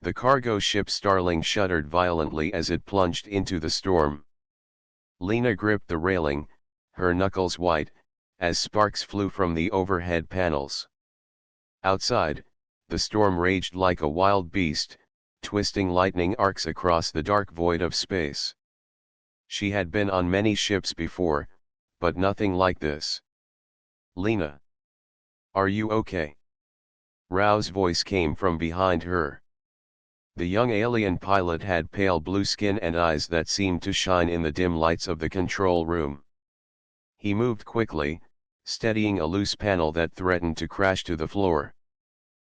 The cargo ship Starling shuddered violently as it plunged into the storm. Lena gripped the railing, her knuckles white, as sparks flew from the overhead panels. Outside, the storm raged like a wild beast, twisting lightning arcs across the dark void of space. She had been on many ships before, but nothing like this. "Lena. Are you okay?" Rao's voice came from behind her. The young alien pilot had pale blue skin and eyes that seemed to shine in the dim lights of the control room. He moved quickly, steadying a loose panel that threatened to crash to the floor.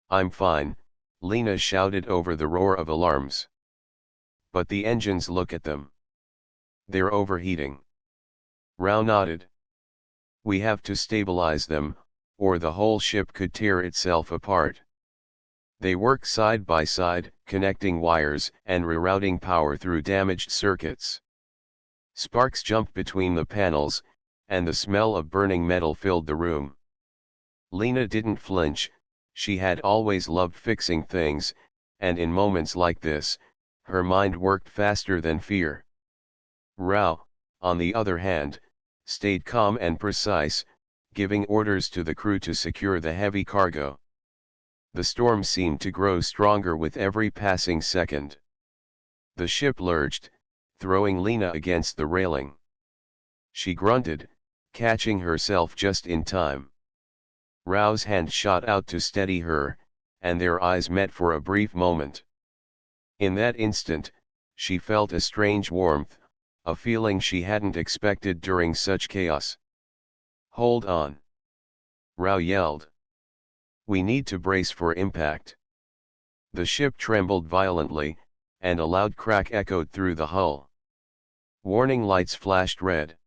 "I'm fine," Lena shouted over the roar of alarms. "But the engines, look at them. They're overheating." Rao nodded. "We have to stabilize them, or the whole ship could tear itself apart." They worked side by side, connecting wires and rerouting power through damaged circuits. Sparks jumped between the panels, and the smell of burning metal filled the room. Lena didn't flinch. She had always loved fixing things, and in moments like this, her mind worked faster than fear. Rao, on the other hand, stayed calm and precise, giving orders to the crew to secure the heavy cargo. The storm seemed to grow stronger with every passing second. The ship lurched, throwing Lena against the railing. She grunted, catching herself just in time. Rao's hand shot out to steady her, and their eyes met for a brief moment. In that instant, she felt a strange warmth, a feeling she hadn't expected during such chaos. "Hold on!" Rao yelled. "We need to brace for impact." The ship trembled violently, and a loud crack echoed through the hull. Warning lights flashed red.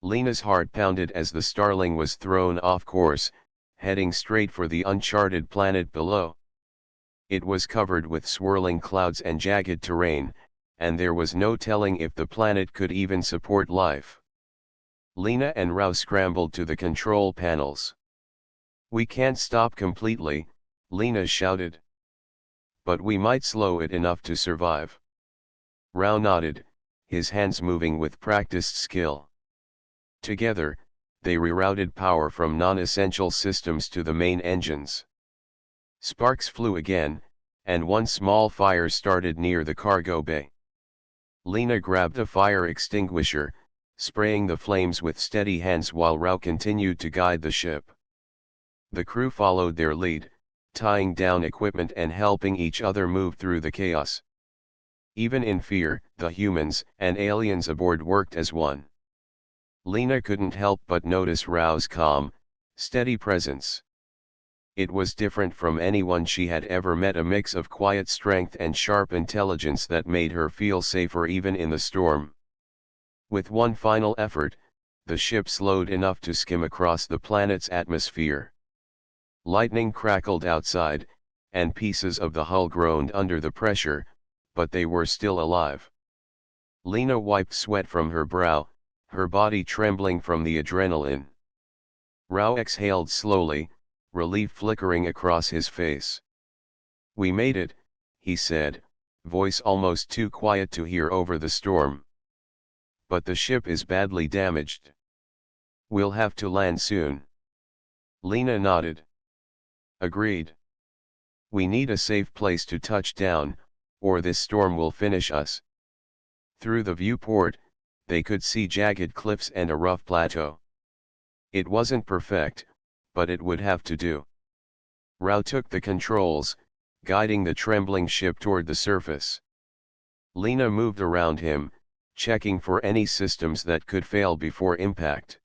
Lena's heart pounded as the Starling was thrown off course, heading straight for the uncharted planet below. It was covered with swirling clouds and jagged terrain, and there was no telling if the planet could even support life. Lena and Rao scrambled to the control panels. "We can't stop completely," Lena shouted. "But we might slow it enough to survive." Rao nodded, his hands moving with practiced skill. Together, they rerouted power from non-essential systems to the main engines. Sparks flew again, and one small fire started near the cargo bay. Lena grabbed a fire extinguisher, spraying the flames with steady hands while Rao continued to guide the ship. The crew followed their lead, tying down equipment and helping each other move through the chaos. Even in fear, the humans and aliens aboard worked as one. Lena couldn't help but notice Rao's calm, steady presence. It was different from anyone she had ever met, a mix of quiet strength and sharp intelligence that made her feel safer even in the storm. With one final effort, the ship slowed enough to skim across the planet's atmosphere. Lightning crackled outside, and pieces of the hull groaned under the pressure, but they were still alive. Lena wiped sweat from her brow, her body trembling from the adrenaline. Rao exhaled slowly, relief flickering across his face. "We made it," he said, voice almost too quiet to hear over the storm. "But the ship is badly damaged. We'll have to land soon." Lena nodded. "Agreed. We need a safe place to touch down, or this storm will finish us." Through the viewport, they could see jagged cliffs and a rough plateau. It wasn't perfect, but it would have to do. Rao took the controls, guiding the trembling ship toward the surface. Lena moved around him, checking for any systems that could fail before impact.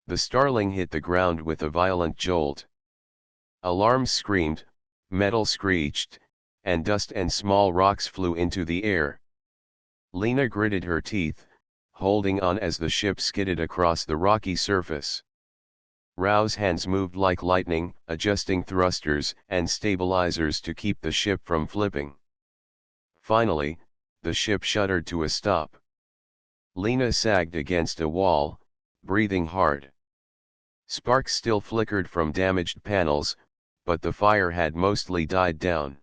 The Starling hit the ground with a violent jolt. Alarms screamed, metal screeched, and dust and small rocks flew into the air. Lena gritted her teeth, holding on as the ship skidded across the rocky surface. Rao's hands moved like lightning, adjusting thrusters and stabilizers to keep the ship from flipping. Finally, the ship shuddered to a stop. Lena sagged against a wall, breathing hard. Sparks still flickered from damaged panels, but the fire had mostly died down.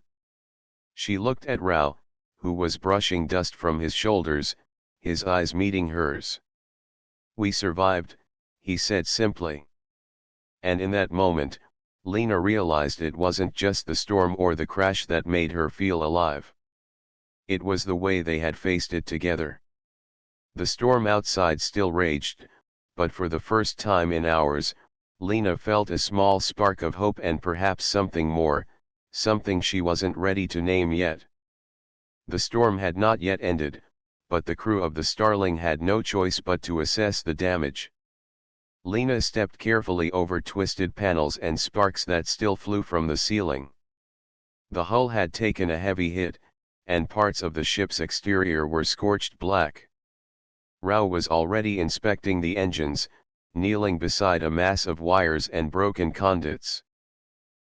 She looked at Rao, who was brushing dust from his shoulders, his eyes meeting hers. "We survived," he said simply. And in that moment, Lena realized it wasn't just the storm or the crash that made her feel alive. It was the way they had faced it together. The storm outside still raged, but for the first time in hours, Lena felt a small spark of hope and perhaps something more, something she wasn't ready to name yet. The storm had not yet ended, but the crew of the Starling had no choice but to assess the damage. Lena stepped carefully over twisted panels and sparks that still flew from the ceiling. The hull had taken a heavy hit, and parts of the ship's exterior were scorched black. Rao was already inspecting the engines, kneeling beside a mass of wires and broken conduits.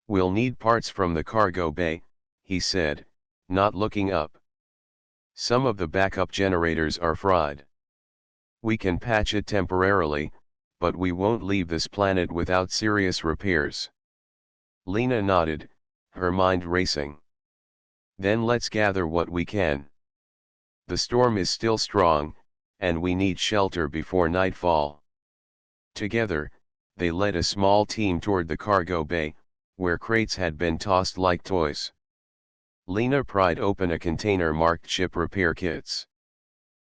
"We'll need parts from the cargo bay," he said, not looking up. "Some of the backup generators are fried. We can patch it temporarily, but we won't leave this planet without serious repairs." Lena nodded, her mind racing. "Then let's gather what we can. The storm is still strong, and we need shelter before nightfall." Together, they led a small team toward the cargo bay, where crates had been tossed like toys. Lena pried open a container marked ship repair kits.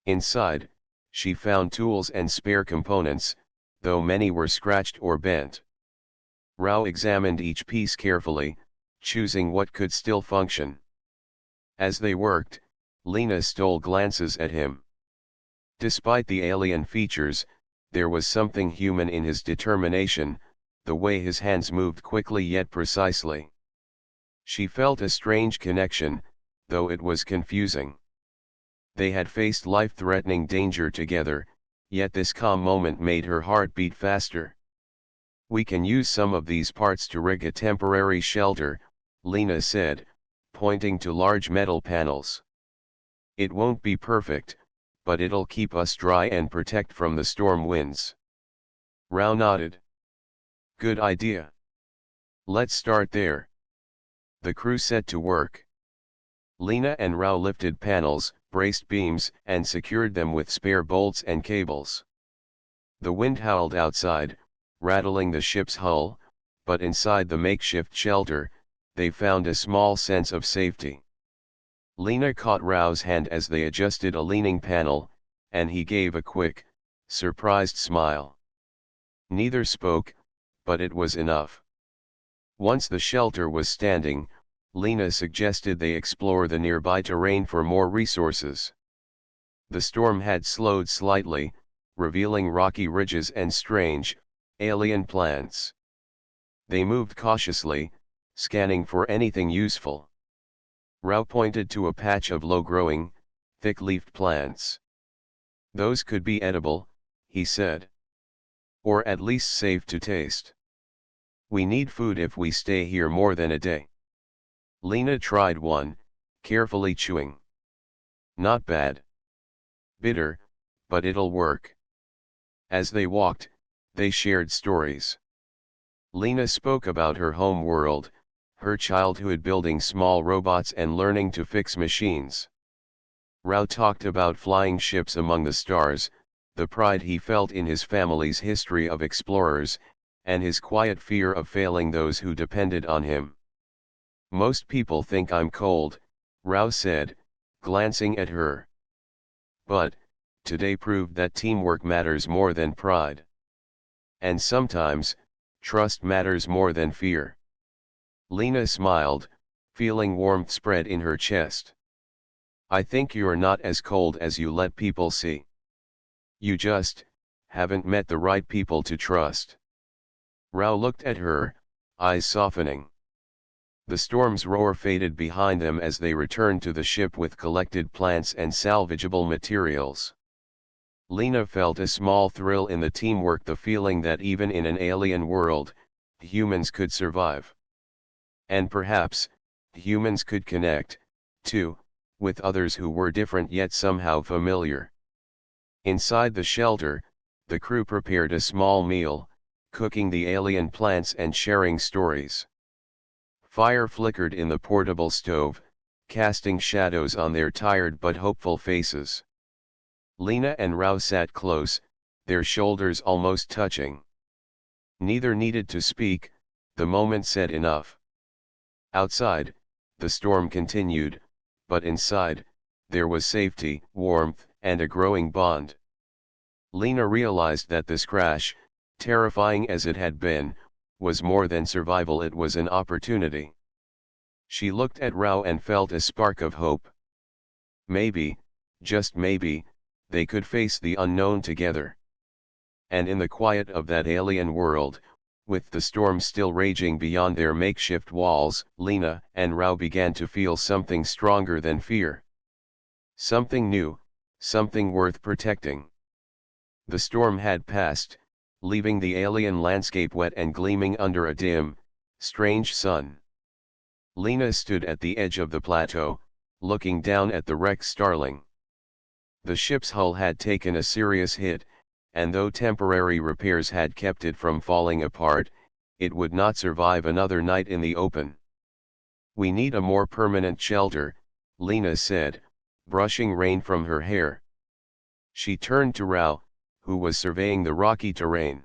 Inside, she found tools and spare components, though many were scratched or bent. Rao examined each piece carefully, choosing what could still function. As they worked, Lena stole glances at him. Despite the alien features, there was something human in his determination, the way his hands moved quickly yet precisely. She felt a strange connection, though it was confusing. They had faced life-threatening danger together, yet this calm moment made her heart beat faster. "We can use some of these parts to rig a temporary shelter," Lena said, pointing to large metal panels. "It won't be perfect, but it'll keep us dry and protect from the storm winds." Rao nodded. "Good idea. Let's start there." The crew set to work. Lena and Rao lifted panels, braced beams, and secured them with spare bolts and cables. The wind howled outside, rattling the ship's hull, but inside the makeshift shelter, they found a small sense of safety. Lena caught Rao's hand as they adjusted a leaning panel, and he gave a quick, surprised smile. Neither spoke, but it was enough. Once the shelter was standing, Lena suggested they explore the nearby terrain for more resources. The storm had slowed slightly, revealing rocky ridges and strange, alien plants. They moved cautiously, scanning for anything useful. Rao pointed to a patch of low-growing, thick-leafed plants. "Those could be edible," he said. "Or at least safe to taste. We need food if we stay here more than a day." Lena tried one, carefully chewing. "Not bad. Bitter, but it'll work." As they walked, they shared stories. Lena spoke about her home world, her childhood building small robots and learning to fix machines. Rao talked about flying ships among the stars, the pride he felt in his family's history of explorers, and his quiet fear of failing those who depended on him. "Most people think I'm cold," Rao said, glancing at her. "But, today proved that teamwork matters more than pride. And sometimes, trust matters more than fear." Lena smiled, feeling warmth spread in her chest. "I think you're not as cold as you let people see. You just haven't met the right people to trust." Rao looked at her, eyes softening. The storm's roar faded behind them as they returned to the ship with collected plants and salvageable materials. Lena felt a small thrill in the teamwork, the feeling that even in an alien world, humans could survive. And perhaps, humans could connect, too, with others who were different yet somehow familiar. Inside the shelter, the crew prepared a small meal, cooking the alien plants and sharing stories. Fire flickered in the portable stove, casting shadows on their tired but hopeful faces. Lena and Rao sat close, their shoulders almost touching. Neither needed to speak, the moment said enough. Outside, the storm continued, but inside, there was safety, warmth, and a growing bond. Lena realized that this crash, terrifying as it had been, was more than survival, it was an opportunity. She looked at Rao and felt a spark of hope. Maybe, just maybe, they could face the unknown together. And in the quiet of that alien world, with the storm still raging beyond their makeshift walls, Lena and Rao began to feel something stronger than fear. Something new, something worth protecting. The storm had passed, leaving the alien landscape wet and gleaming under a dim, strange sun. Lena stood at the edge of the plateau, looking down at the wrecked Starling. The ship's hull had taken a serious hit, and though temporary repairs had kept it from falling apart, it would not survive another night in the open. "We need a more permanent shelter," Lena said, brushing rain from her hair. She turned to Rao, who was surveying the rocky terrain.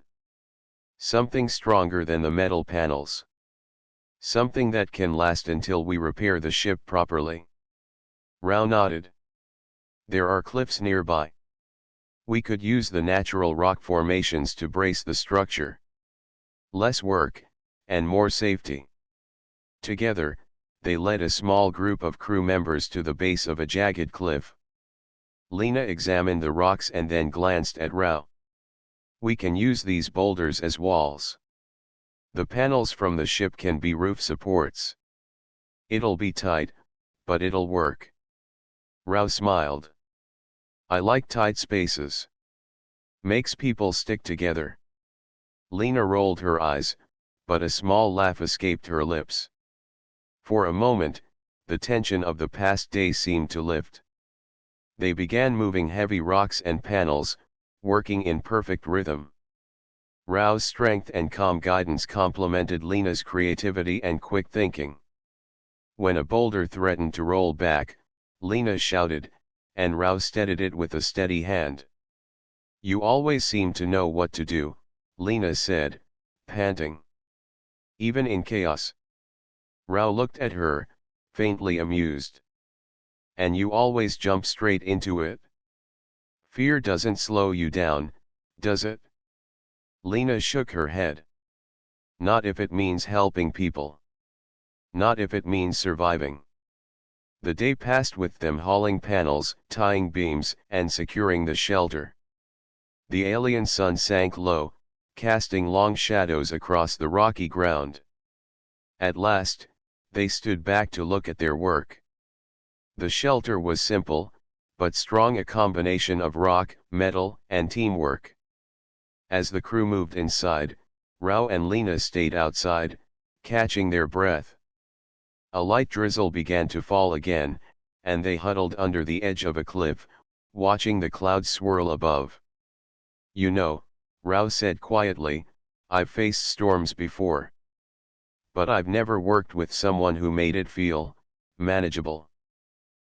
"Something stronger than the metal panels. Something that can last until we repair the ship properly." Rao nodded. "There are cliffs nearby. We could use the natural rock formations to brace the structure. Less work, and more safety." Together, they led a small group of crew members to the base of a jagged cliff. Lena examined the rocks and then glanced at Rao. "We can use these boulders as walls. The panels from the ship can be roof supports. It'll be tight, but it'll work." Rao smiled. "I like tight spaces. Makes people stick together." Lena rolled her eyes, but a small laugh escaped her lips. For a moment, the tension of the past day seemed to lift. They began moving heavy rocks and panels, working in perfect rhythm. Rao's strength and calm guidance complemented Lena's creativity and quick thinking. When a boulder threatened to roll back, Lena shouted, and Rao steadied it with a steady hand. "You always seem to know what to do," Lena said, panting. "Even in chaos." Rao looked at her, faintly amused. "And you always jump straight into it. Fear doesn't slow you down, does it?" Lena shook her head. "Not if it means helping people. Not if it means surviving." The day passed with them hauling panels, tying beams, and securing the shelter. The alien sun sank low, casting long shadows across the rocky ground. At last, they stood back to look at their work. The shelter was simple, but strong, a combination of rock, metal, and teamwork. As the crew moved inside, Rao and Lena stayed outside, catching their breath. A light drizzle began to fall again, and they huddled under the edge of a cliff, watching the clouds swirl above. "You know," Rao said quietly, "I've faced storms before. But I've never worked with someone who made it feel manageable.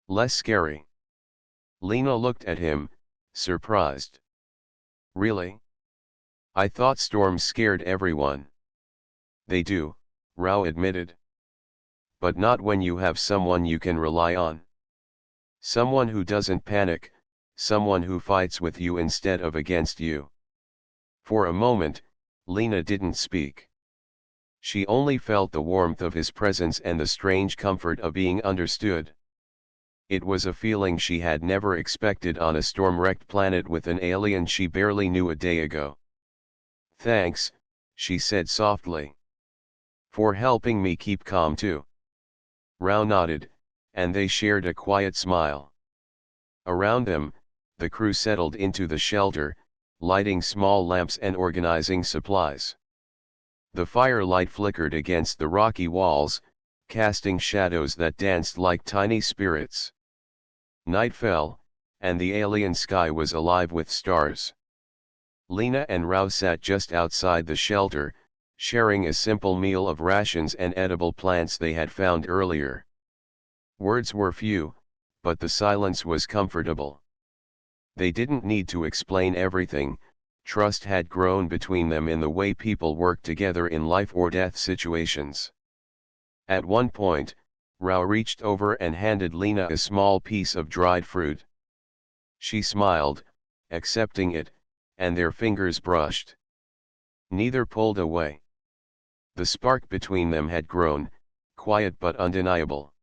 Less scary." Lena looked at him, surprised. "Really? I thought storms scared everyone." "They do," Rao admitted. "But not when you have someone you can rely on. Someone who doesn't panic, someone who fights with you instead of against you." For a moment, Lena didn't speak. She only felt the warmth of his presence and the strange comfort of being understood. It was a feeling she had never expected on a storm-wrecked planet with an alien she barely knew a day ago. "Thanks," she said softly. "For helping me keep calm too." Rao nodded, and they shared a quiet smile. Around them, the crew settled into the shelter, lighting small lamps and organizing supplies. The firelight flickered against the rocky walls, casting shadows that danced like tiny spirits. Night fell, and the alien sky was alive with stars. Lena and Rao sat just outside the shelter, sharing a simple meal of rations and edible plants they had found earlier. Words were few, but the silence was comfortable. They didn't need to explain everything. Trust had grown between them in the way people work together in life or death situations. At one point, Rao reached over and handed Lena a small piece of dried fruit. She smiled, accepting it, and their fingers brushed. Neither pulled away. The spark between them had grown, quiet but undeniable.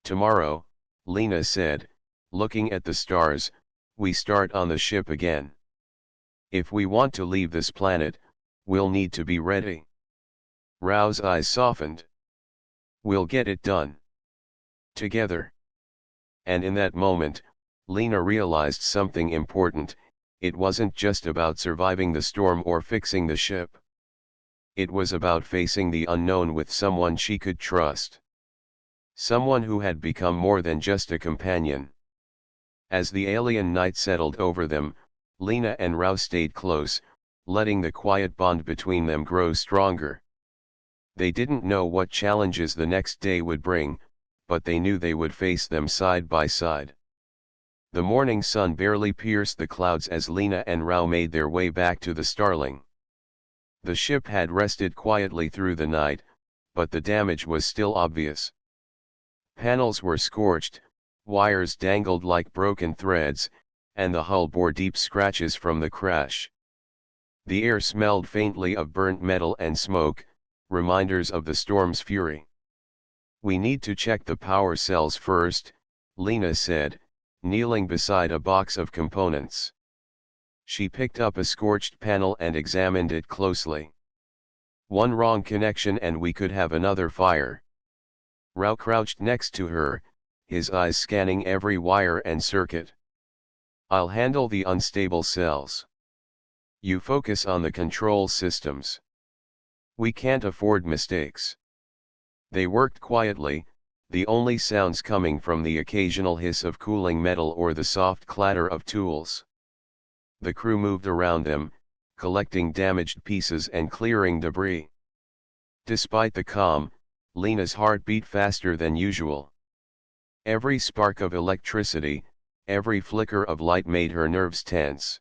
"Tomorrow," Lena said, looking at the stars, "we start on the ship again. If we want to leave this planet, we'll need to be ready." Rao's eyes softened. "We'll get it done. Together." And in that moment, Lena realized something important. It wasn't just about surviving the storm or fixing the ship. It was about facing the unknown with someone she could trust. Someone who had become more than just a companion. As the alien night settled over them, Lena and Rao stayed close, letting the quiet bond between them grow stronger. They didn't know what challenges the next day would bring, but they knew they would face them side by side. The morning sun barely pierced the clouds as Lena and Rao made their way back to the Starling. The ship had rested quietly through the night, but the damage was still obvious. Panels were scorched, wires dangled like broken threads, and the hull bore deep scratches from the crash. The air smelled faintly of burnt metal and smoke, reminders of the storm's fury. "We need to check the power cells first," Lena said, kneeling beside a box of components. She picked up a scorched panel and examined it closely. "One wrong connection and we could have another fire." Rao crouched next to her, his eyes scanning every wire and circuit. "I'll handle the unstable cells. You focus on the control systems. We can't afford mistakes." They worked quietly, the only sounds coming from the occasional hiss of cooling metal or the soft clatter of tools. The crew moved around them, collecting damaged pieces and clearing debris. Despite the calm, Lena's heart beat faster than usual. Every spark of electricity, every flicker of light made her nerves tense.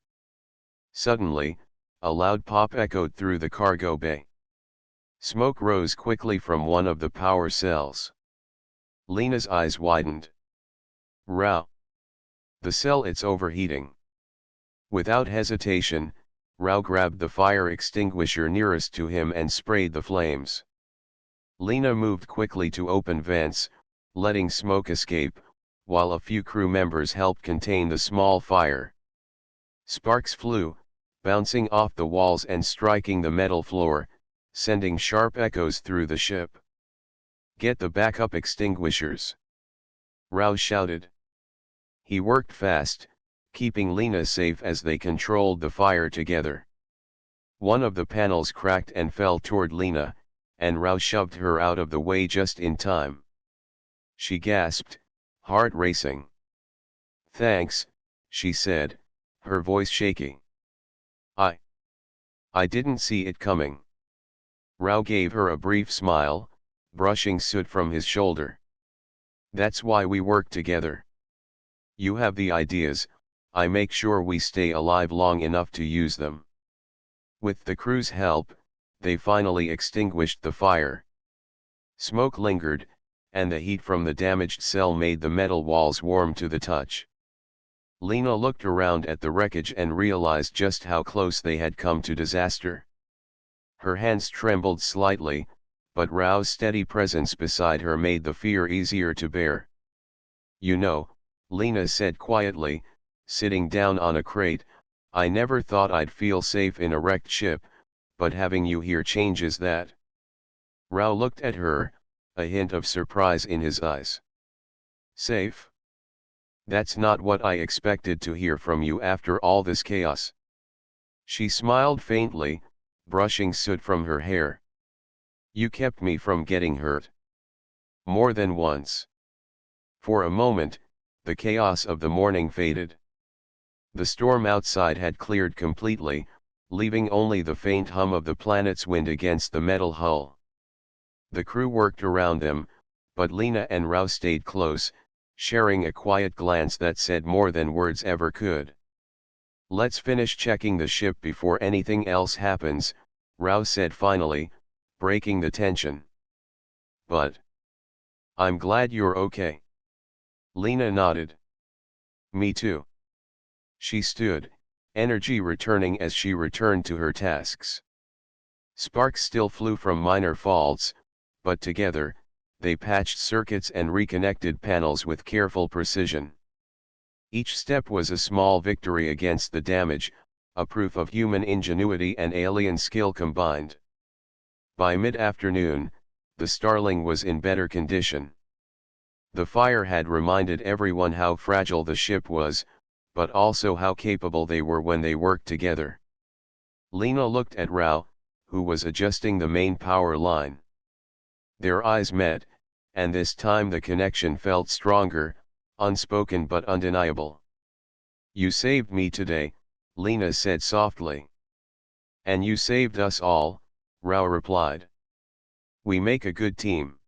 Suddenly, a loud pop echoed through the cargo bay. Smoke rose quickly from one of the power cells. Lena's eyes widened. "Rao! The cell, it's overheating." Without hesitation, Rao grabbed the fire extinguisher nearest to him and sprayed the flames. Lena moved quickly to open vents, letting smoke escape, while a few crew members helped contain the small fire. Sparks flew, bouncing off the walls and striking the metal floor, sending sharp echoes through the ship. "Get the backup extinguishers," Rao shouted. He worked fast, keeping Lena safe as they controlled the fire together. One of the panels cracked and fell toward Lena, and Rao shoved her out of the way just in time. She gasped, heart racing. "Thanks," she said, her voice shaky. I didn't see it coming." Rao gave her a brief smile, brushing soot from his shoulder. "That's why we work together. You have the ideas, I make sure we stay alive long enough to use them." With the crew's help, they finally extinguished the fire. Smoke lingered, and the heat from the damaged cell made the metal walls warm to the touch. Lena looked around at the wreckage and realized just how close they had come to disaster. Her hands trembled slightly, but Rao's steady presence beside her made the fear easier to bear. "You know," Lena said quietly, sitting down on a crate, "I never thought I'd feel safe in a wrecked ship, but having you here changes that." Rao looked at her, a hint of surprise in his eyes. "Safe? That's not what I expected to hear from you after all this chaos." She smiled faintly, brushing soot from her hair. "You kept me from getting hurt. More than once." For a moment, the chaos of the morning faded. The storm outside had cleared completely, leaving only the faint hum of the planet's wind against the metal hull. The crew worked around them, but Lena and Rao stayed close, sharing a quiet glance that said more than words ever could. "Let's finish checking the ship before anything else happens," Rao said finally, breaking the tension. "But I'm glad you're okay." Lena nodded. "Me too." She stood, energy returning as she returned to her tasks. Sparks still flew from minor faults, but together, they patched circuits and reconnected panels with careful precision. Each step was a small victory against the damage, a proof of human ingenuity and alien skill combined. By mid-afternoon, the Starling was in better condition. The fire had reminded everyone how fragile the ship was, but also how capable they were when they worked together. Lena looked at Rao, who was adjusting the main power line. Their eyes met, and this time the connection felt stronger, unspoken but undeniable. "You saved me today," Lena said softly. "And you saved us all," Rao replied. "We make a good team."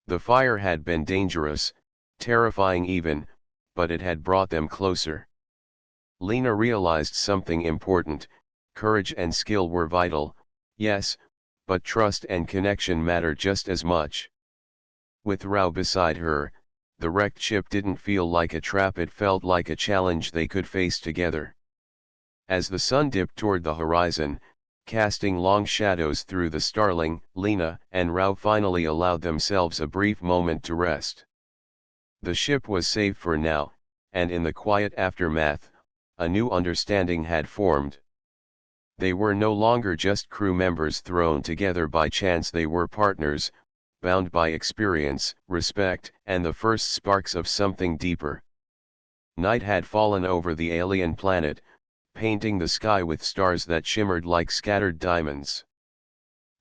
The fire had been dangerous, terrifying even, but it had brought them closer. Lena realized something important: courage and skill were vital, yes, but trust and connection mattered just as much. With Rao beside her, the wrecked ship didn't feel like a trap, it felt like a challenge they could face together. As the sun dipped toward the horizon, casting long shadows through the Starling, Lena and Rao finally allowed themselves a brief moment to rest. The ship was safe for now, and in the quiet aftermath, a new understanding had formed. They were no longer just crew members thrown together by chance, they were partners, bound by experience, respect, and the first sparks of something deeper. Night had fallen over the alien planet, painting the sky with stars that shimmered like scattered diamonds.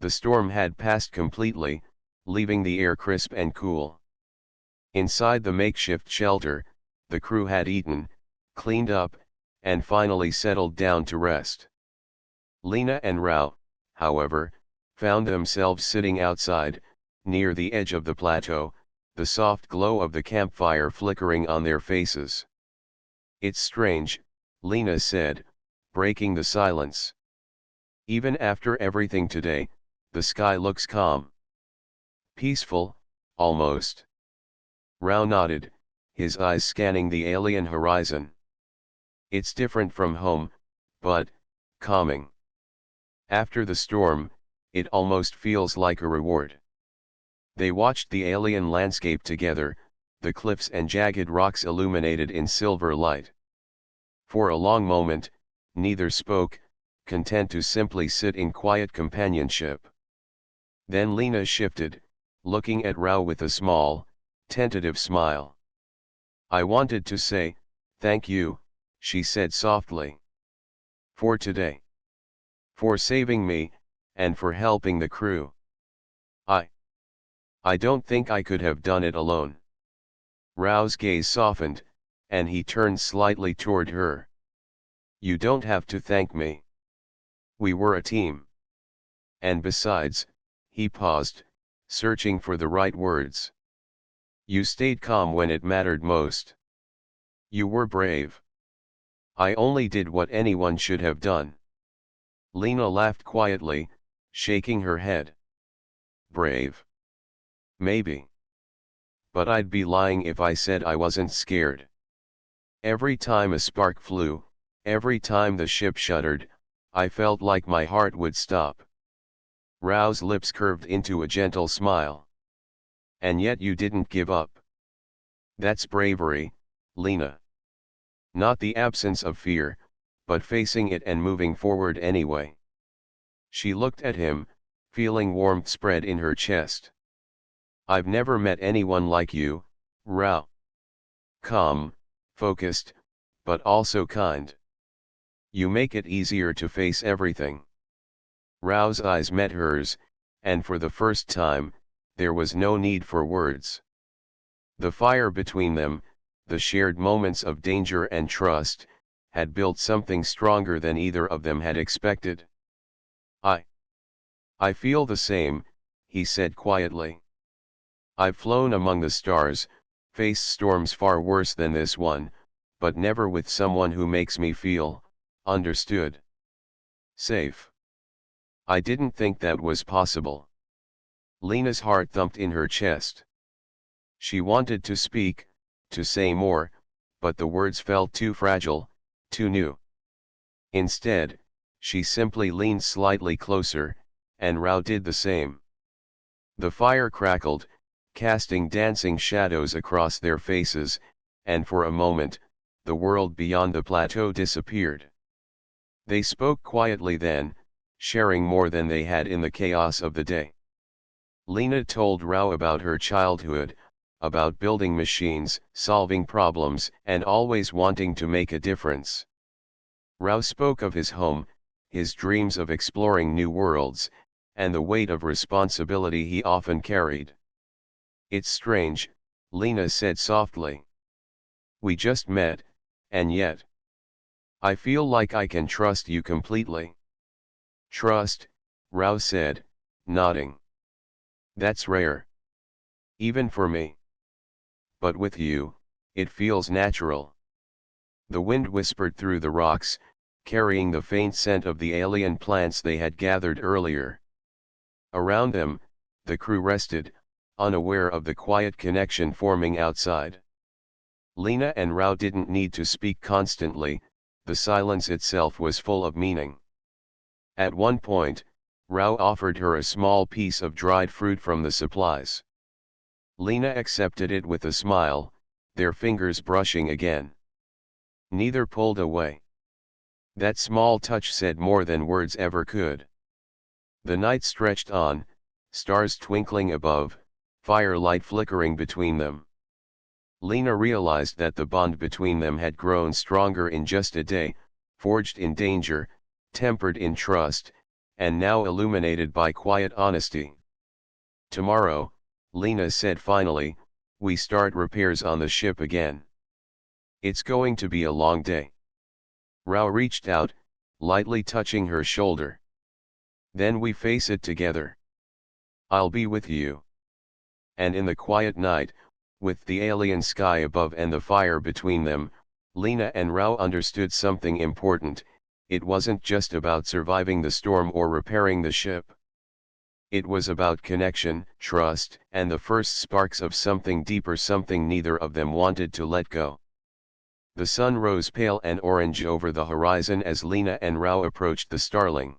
The storm had passed completely, leaving the air crisp and cool. Inside the makeshift shelter, the crew had eaten, cleaned up, and finally settled down to rest. Lena and Rao, however, found themselves sitting outside, near the edge of the plateau, the soft glow of the campfire flickering on their faces. "It's strange," Lena said, breaking the silence. "Even after everything today, the sky looks calm. Peaceful, almost." Rao nodded, his eyes scanning the alien horizon. "It's different from home, but calming. After the storm, it almost feels like a reward." They watched the alien landscape together, the cliffs and jagged rocks illuminated in silver light. For a long moment, neither spoke, content to simply sit in quiet companionship. Then Lena shifted, looking at Rao with a small, tentative smile. "I wanted to say, thank you," she said softly. "For today. For saving me, and for helping the crew. I don't think I could have done it alone." Rao's gaze softened, and he turned slightly toward her. "You don't have to thank me. We were a team. And besides," he paused, searching for the right words. "You stayed calm when it mattered most. You were brave." "I only did what anyone should have done." Lena laughed quietly, shaking her head. "Brave? Maybe. But I'd be lying if I said I wasn't scared. Every time a spark flew, every time the ship shuddered, I felt like my heart would stop." Rao's lips curved into a gentle smile. "And yet you didn't give up. That's bravery, Lena. Not the absence of fear, but facing it and moving forward anyway." She looked at him, feeling warmth spread in her chest. "I've never met anyone like you, Rao. Calm, focused, but also kind. You make it easier to face everything." Rao's eyes met hers, and for the first time, there was no need for words. The fire between them, the shared moments of danger and trust, had built something stronger than either of them had expected. I feel the same," he said quietly. I've flown among the stars, faced storms far worse than this one, but never with someone who makes me feel understood. Safe. I didn't think that was possible. Lena's heart thumped in her chest. She wanted to speak, to say more, but the words felt too fragile, too new. Instead, she simply leaned slightly closer, and Rao did the same. The fire crackled, casting dancing shadows across their faces, and for a moment, the world beyond the plateau disappeared. They spoke quietly then, sharing more than they had in the chaos of the day. Lena told Rao about her childhood, about building machines, solving problems, and always wanting to make a difference. Rao spoke of his home, his dreams of exploring new worlds, and the weight of responsibility he often carried. It's strange, Lena said softly. We just met, and yet I feel like I can trust you completely. Trust, Rao said, nodding. That's rare. Even for me. But with you, it feels natural. The wind whispered through the rocks, carrying the faint scent of the alien plants they had gathered earlier. Around them, the crew rested, unaware of the quiet connection forming outside. Lena and Rao didn't need to speak constantly, the silence itself was full of meaning. At one point, Rao offered her a small piece of dried fruit from the supplies. Lena accepted it with a smile, their fingers brushing again. Neither pulled away. That small touch said more than words ever could. The night stretched on, stars twinkling above, firelight flickering between them. Lena realized that the bond between them had grown stronger in just a day, forged in danger, tempered in trust, and now illuminated by quiet honesty. Tomorrow, Lena said finally, we start repairs on the ship again. It's going to be a long day. Rao reached out, lightly touching her shoulder. Then we face it together. I'll be with you. And in the quiet night, with the alien sky above and the fire between them, Lena and Rao understood something important. It wasn't just about surviving the storm or repairing the ship. It was about connection, trust, and the first sparks of something deeper, something neither of them wanted to let go. The sun rose pale and orange over the horizon as Lena and Rao approached the starling.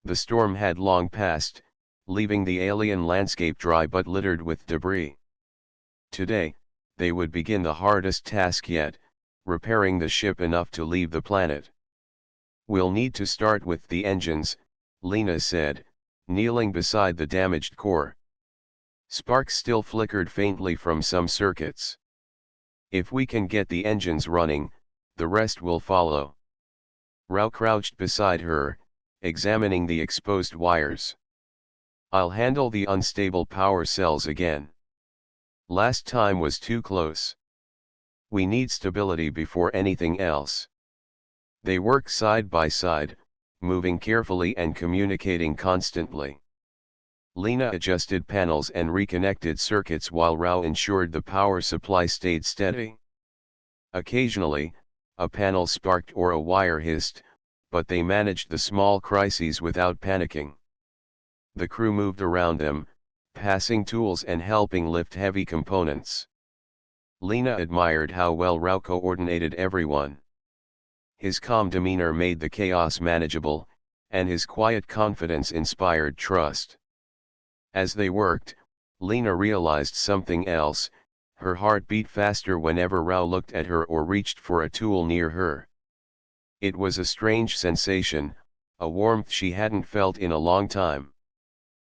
The storm had long passed, leaving the alien landscape dry but littered with debris. Today, they would begin the hardest task yet, repairing the ship enough to leave the planet. We'll need to start with the engines, Lena said, kneeling beside the damaged core. Sparks still flickered faintly from some circuits. If we can get the engines running, the rest will follow. Rao crouched beside her, examining the exposed wires. I'll handle the unstable power cells again. Last time was too close. We need stability before anything else. They worked side by side, moving carefully and communicating constantly. Lena adjusted panels and reconnected circuits while Rao ensured the power supply stayed steady. Occasionally, a panel sparked or a wire hissed, but they managed the small crises without panicking. The crew moved around them, passing tools and helping lift heavy components. Lena admired how well Rao coordinated everyone. His calm demeanor made the chaos manageable, and his quiet confidence inspired trust. As they worked, Lena realized something else. Her heart beat faster whenever Rao looked at her or reached for a tool near her. It was a strange sensation, a warmth she hadn't felt in a long time.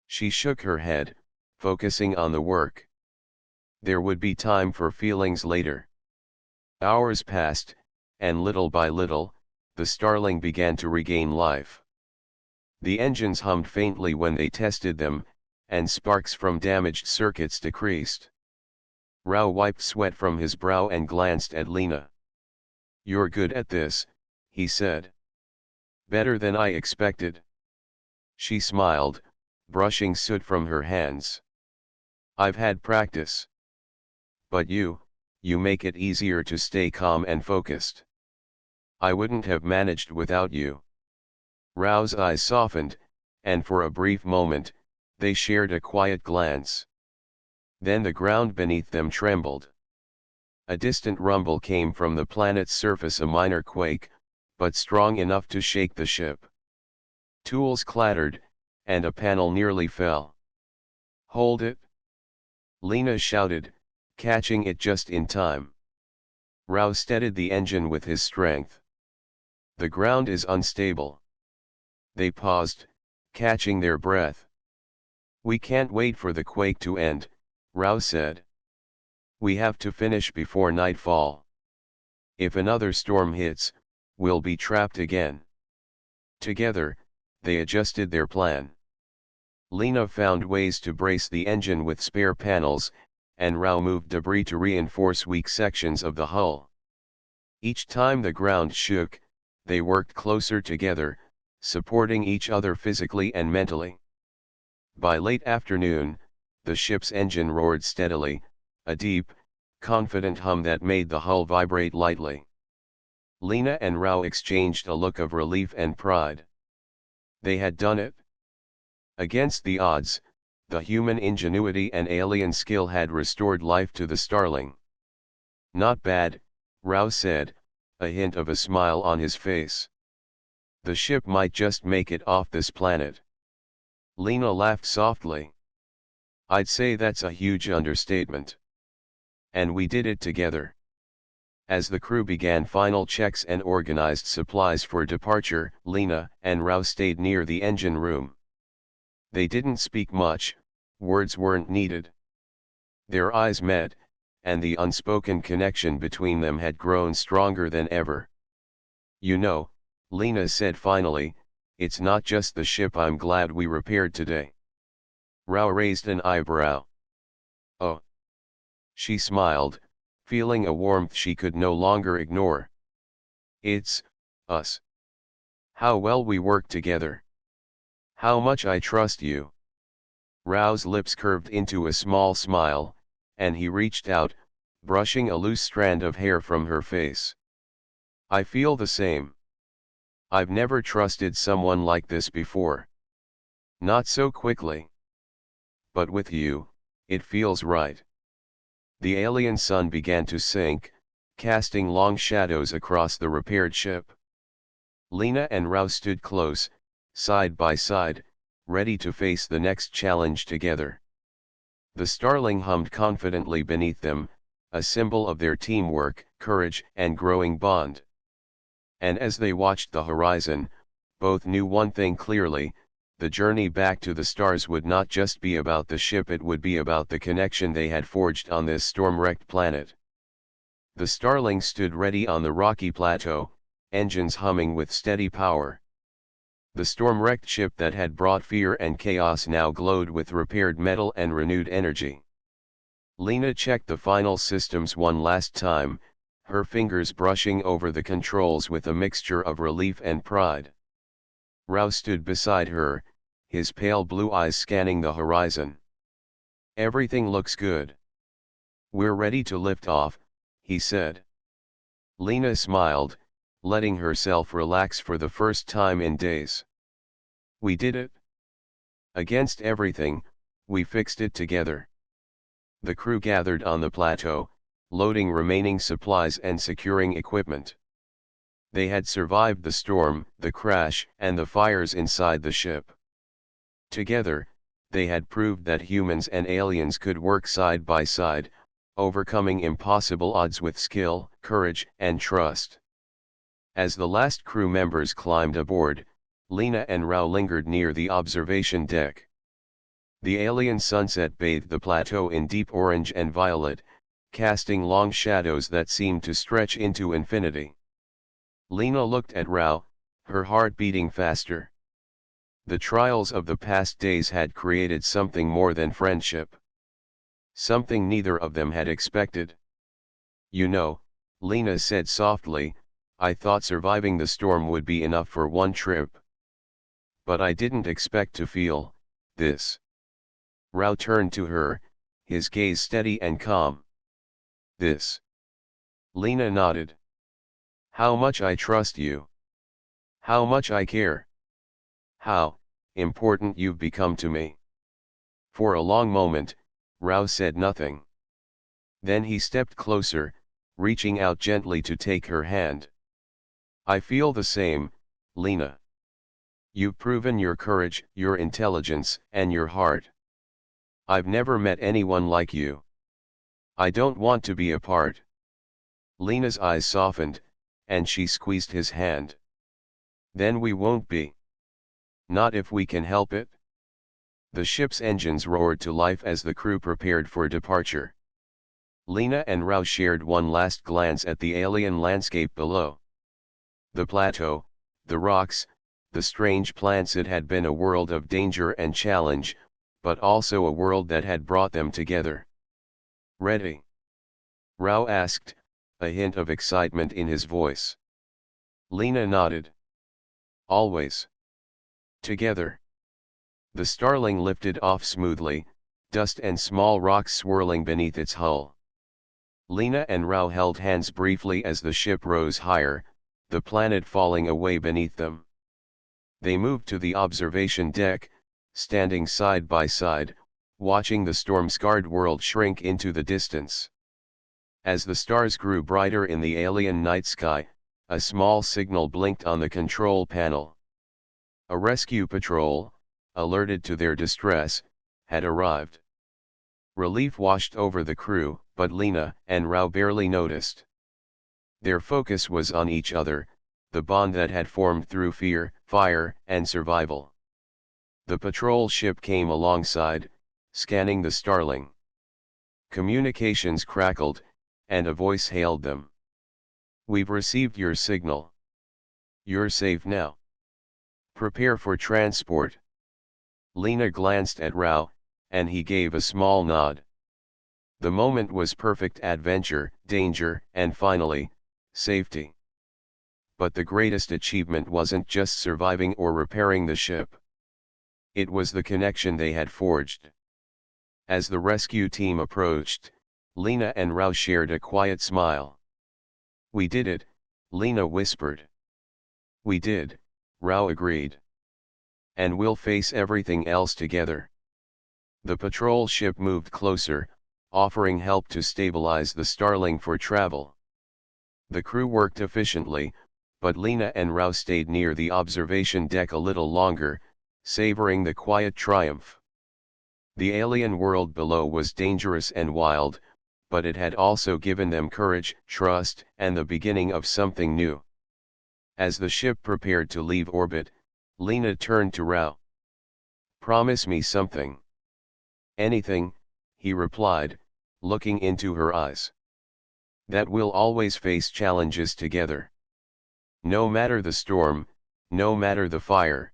She shook her head, focusing on the work. There would be time for feelings later. Hours passed, and little by little, the starling began to regain life. The engines hummed faintly when they tested them, and sparks from damaged circuits decreased. Rao wiped sweat from his brow and glanced at Lena. You're good at this, he said. Better than I expected. She smiled, brushing soot from her hands. I've had practice. But you make it easier to stay calm and focused. I wouldn't have managed without you. Rao's eyes softened, and for a brief moment, they shared a quiet glance. Then the ground beneath them trembled. A distant rumble came from the planet's surface, a minor quake, but strong enough to shake the ship. Tools clattered, and a panel nearly fell. "Hold it!" Lena shouted, catching it just in time. Rao steadied the engine with his strength. "The ground is unstable." They paused, catching their breath. "We can't wait for the quake to end," Rao said. "We have to finish before nightfall. If another storm hits, we'll be trapped again." Together, they adjusted their plan. Lena found ways to brace the engine with spare panels, and Rao moved debris to reinforce weak sections of the hull. Each time the ground shook, they worked closer together, supporting each other physically and mentally. By late afternoon, the ship's engine roared steadily, a deep, confident hum that made the hull vibrate lightly. Lena and Rao exchanged a look of relief and pride. They had done it. Against the odds, the human ingenuity and alien skill had restored life to the Starling. "Not bad," Rao said, a hint of a smile on his face. "The ship might just make it off this planet." Lena laughed softly. "I'd say that's a huge understatement. And we did it together." As the crew began final checks and organized supplies for departure, Lena and Rao stayed near the engine room. They didn't speak much, words weren't needed. Their eyes met, and the unspoken connection between them had grown stronger than ever. "You know," Lena said finally, "it's not just the ship I'm glad we repaired today." Rao raised an eyebrow. "Oh." She smiled, feeling a warmth she could no longer ignore. "It's us. How well we work together. How much I trust you." Rao's lips curved into a small smile, and he reached out, brushing a loose strand of hair from her face. "I feel the same. I've never trusted someone like this before. Not so quickly. But with you, it feels right." The alien sun began to sink, casting long shadows across the repaired ship. Lena and Rao stood close, side by side, ready to face the next challenge together. The Starling hummed confidently beneath them, a symbol of their teamwork, courage, and growing bond. And as they watched the horizon, both knew one thing clearly: the journey back to the stars would not just be about the ship, it would be about the connection they had forged on this storm-wrecked planet. The Starling stood ready on the rocky plateau, engines humming with steady power. The storm-wrecked ship that had brought fear and chaos now glowed with repaired metal and renewed energy. Lena checked the final systems one last time, her fingers brushing over the controls with a mixture of relief and pride. Rao stood beside her, his pale blue eyes scanning the horizon. "Everything looks good. We're ready to lift off," he said. Lena smiled, letting herself relax for the first time in days. "We did it. Against everything, we fixed it together." The crew gathered on the plateau, loading remaining supplies and securing equipment. They had survived the storm, the crash, and the fires inside the ship. Together, they had proved that humans and aliens could work side by side, overcoming impossible odds with skill, courage, and trust. As the last crew members climbed aboard, Lena and Rao lingered near the observation deck. The alien sunset bathed the plateau in deep orange and violet, casting long shadows that seemed to stretch into infinity. Lena looked at Rao, her heart beating faster. The trials of the past days had created something more than friendship. Something neither of them had expected. "You know," Lena said softly, "I thought surviving the storm would be enough for one trip. But I didn't expect to feel this." Rao turned to her, his gaze steady and calm. This. Lena nodded. How much I trust you. How much I care. How important you've become to me. For a long moment, Rao said nothing. Then he stepped closer, reaching out gently to take her hand. I feel the same, Lena. You've proven your courage, your intelligence, and your heart. I've never met anyone like you. I don't want to be apart. Lena's eyes softened, and she squeezed his hand. Then we won't be. Not if we can help it. The ship's engines roared to life as the crew prepared for departure. Lena and Rao shared one last glance at the alien landscape below. The plateau, the rocks, the strange plants. It had been a world of danger and challenge, but also a world that had brought them together. Ready? Rao asked, a hint of excitement in his voice. Lena nodded. Always. Together. The Starling lifted off smoothly, dust and small rocks swirling beneath its hull. Lena and Rao held hands briefly as the ship rose higher, the planet falling away beneath them. They moved to the observation deck, standing side by side, watching the storm-scarred world shrink into the distance. As the stars grew brighter in the alien night sky, a small signal blinked on the control panel. A rescue patrol, alerted to their distress, had arrived. Relief washed over the crew, but Lena and Rao barely noticed. Their focus was on each other, the bond that had formed through fear, fire, and survival. The patrol ship came alongside, scanning the Starling. Communications crackled, and a voice hailed them. We've received your signal. You're safe now. Prepare for transport. Lena glanced at Rao, and he gave a small nod. The moment was perfect: adventure, danger, and finally, safety. But the greatest achievement wasn't just surviving or repairing the ship. It was the connection they had forged. As the rescue team approached, Lena and Rao shared a quiet smile. We did it, Lena whispered. We did, Rao agreed. And we'll face everything else together. The patrol ship moved closer, offering help to stabilize the Starling for travel. The crew worked efficiently, but Lena and Rao stayed near the observation deck a little longer, savoring the quiet triumph. The alien world below was dangerous and wild, but it had also given them courage, trust, and the beginning of something new. As the ship prepared to leave orbit, Lena turned to Rao. Promise me something. Anything, he replied, looking into her eyes. That we'll always face challenges together. No matter the storm, no matter the fire.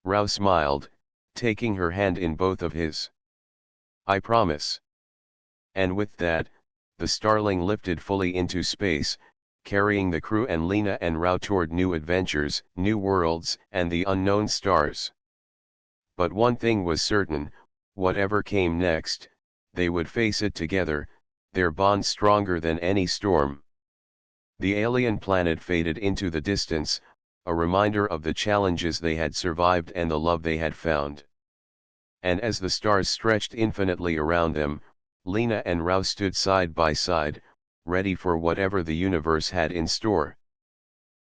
Rao smiled, taking her hand in both of his. I promise. And with that, the Starling lifted fully into space, carrying the crew and Lena and Rao toward new adventures, new worlds, and the unknown stars. But one thing was certain: whatever came next, they would face it together, their bond stronger than any storm. The alien planet faded into the distance, a reminder of the challenges they had survived and the love they had found. And as the stars stretched infinitely around them, Lena and Rao stood side by side, ready for whatever the universe had in store.